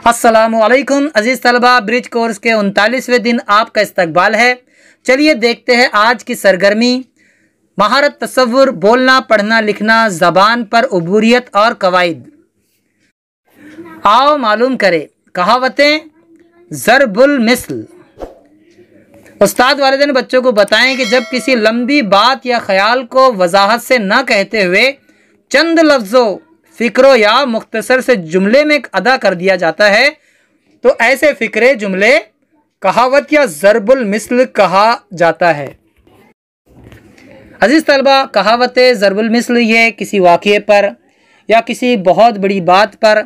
अस्सलामुअलैकुम अजीज़ तलबा, bridge course के 39वें दिन आपका इस्तकबाल है। चलिए देखते हैं आज की सरगर्मी। महारत, तसव्वुर, बोलना, पढ़ना, लिखना, ज़बान पर उबूरियत और कवाइद। आओ मालूम करें कहावतें। ज़रबुल मिस्ल। उस्ताद वालिदैन बच्चों को बताएं कि जब किसी लंबी बात या ख्याल को वजाहत से न कहते हुए चंद लफ्ज़ों, फ़िक्रों या मुख्तसर से जुमले में अदा कर दिया जाता है तो ऐसे फ़िक्रे, जुमले कहावत या ज़रबुल मिस्ल कहा जाता है। अजीज़ तलबा, कहावतें ज़रबुल मिस्ल ये किसी वाक़ये पर या किसी बहुत बड़ी बात पर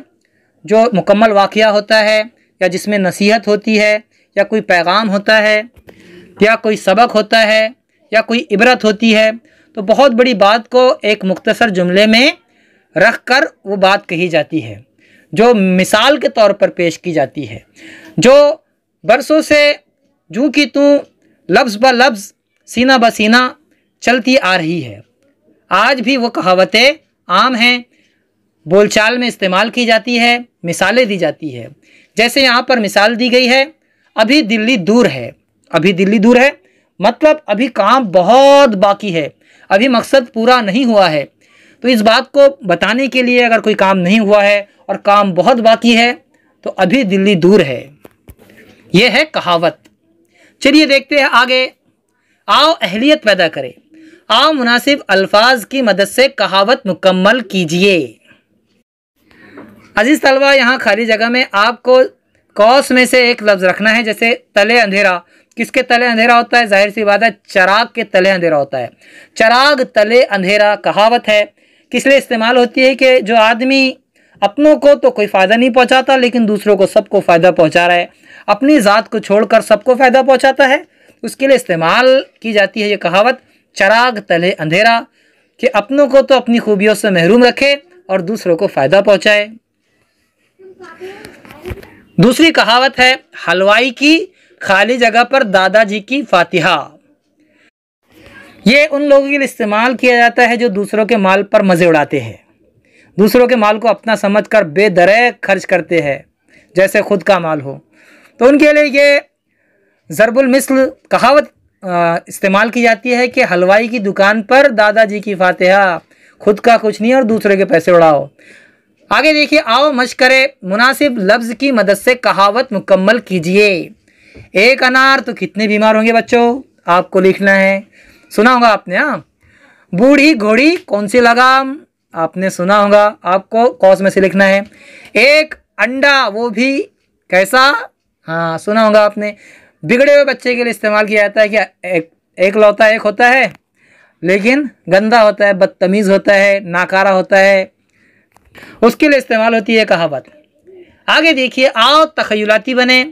जो मुकम्मल वाक़या होता है या जिसमें नसीहत होती है या कोई पैगाम होता है या कोई सबक होता है या कोई इबरत होती है, तो बहुत बड़ी बात को एक मुख्तसर जुमले में रख कर वो बात कही जाती है, जो मिसाल के तौर पर पेश की जाती है, जो बरसों से जूं की तूं लफ्ज़ ब लफ्ज़, सीना ब सीना चलती आ रही है। आज भी वो कहावतें आम हैं, बोलचाल में इस्तेमाल की जाती है, मिसालें दी जाती है। जैसे यहाँ पर मिसाल दी गई है, अभी दिल्ली दूर है। अभी दिल्ली दूर है मतलब अभी काम बहुत बाकी है, अभी मकसद पूरा नहीं हुआ है। तो इस बात को बताने के लिए अगर कोई काम नहीं हुआ है और काम बहुत बाकी है तो अभी दिल्ली दूर है, ये है कहावत। चलिए देखते हैं आगे। आओ अहलियत पैदा करें। आओ मुनासिब अल्फाज की मदद से कहावत मुकम्मल कीजिए। अजीज़ तलबा, यहाँ खाली जगह में आपको कौस में से एक लफ्ज़ रखना है। जैसे तले अंधेरा, किसके तले अंधेरा होता है? जाहिर सी बात है, चराग के तले अंधेरा होता है। चराग तले अंधेरा कहावत है। किस लिए इस्तेमाल होती है कि जो आदमी अपनों को तो कोई फ़ायदा नहीं पहुंचाता लेकिन दूसरों को सबको फ़ायदा पहुंचा रहा है, अपनी ज़ात को छोड़कर सबको फ़ायदा पहुंचाता है, उसके लिए इस्तेमाल की जाती है ये कहावत, चराग तले अंधेरा, कि अपनों को तो अपनी खूबियों से महरूम रखे और दूसरों को फ़ायदा पहुँचाए। दूसरी कहावत है हलवाई की खाली जगह पर दादाजी की फातिहा। ये उन लोगों के लिए इस्तेमाल किया जाता है जो दूसरों के माल पर मज़े उड़ाते हैं, दूसरों के माल को अपना समझकर बेदरैक खर्च करते हैं जैसे खुद का माल हो। तो उनके लिए ये ज़रबुल मिस्ल कहावत इस्तेमाल की जाती है कि हलवाई की दुकान पर दादाजी की फातिहा, खुद का कुछ नहीं और दूसरे के पैसे उड़ाओ। आगे देखिए, आओ मश्क करें। मुनासिब लफ्ज़ की मदद से कहावत मुकम्मल कीजिए। एक अनार तो कितने बीमार होंगे बच्चों, आपको लिखना है। सुना होगा आपने, हाँ। बूढ़ी घोड़ी कौन सी लगाम, आपने सुना होगा, आपको कौस में से लिखना है। एक अंडा वो भी कैसा, हाँ सुना होगा आपने। बिगड़े हुए बच्चे के लिए इस्तेमाल किया जाता है कि एक लौता एक होता है लेकिन गंदा होता है, बदतमीज़ होता है, नाकारा होता है, उसके लिए इस्तेमाल होती है कहावत। आगे देखिए, आओ तखयलाती बने।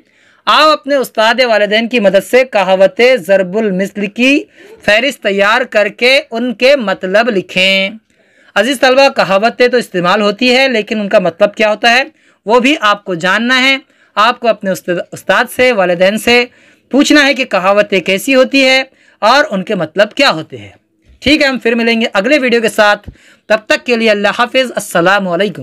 आओ अपने उस्ताद वालिदैन की मदद से कहावतें ज़रबुल मिस्ल की फहरिस्त तैयार करके उनके मतलब लिखें। अजीज़ तलबा, कहावतें तो इस्तेमाल होती है लेकिन उनका मतलब क्या होता है वो भी आपको जानना है। आपको अपने उस्ताद से, वालिदैन से पूछना है कि कहावतें कैसी होती है और उनके मतलब क्या होते हैं। ठीक है, हम फिर मिलेंगे अगले वीडियो के साथ। तब तक के लिए अल्लाह हाफिज़। अस्सलामु अलैकुम।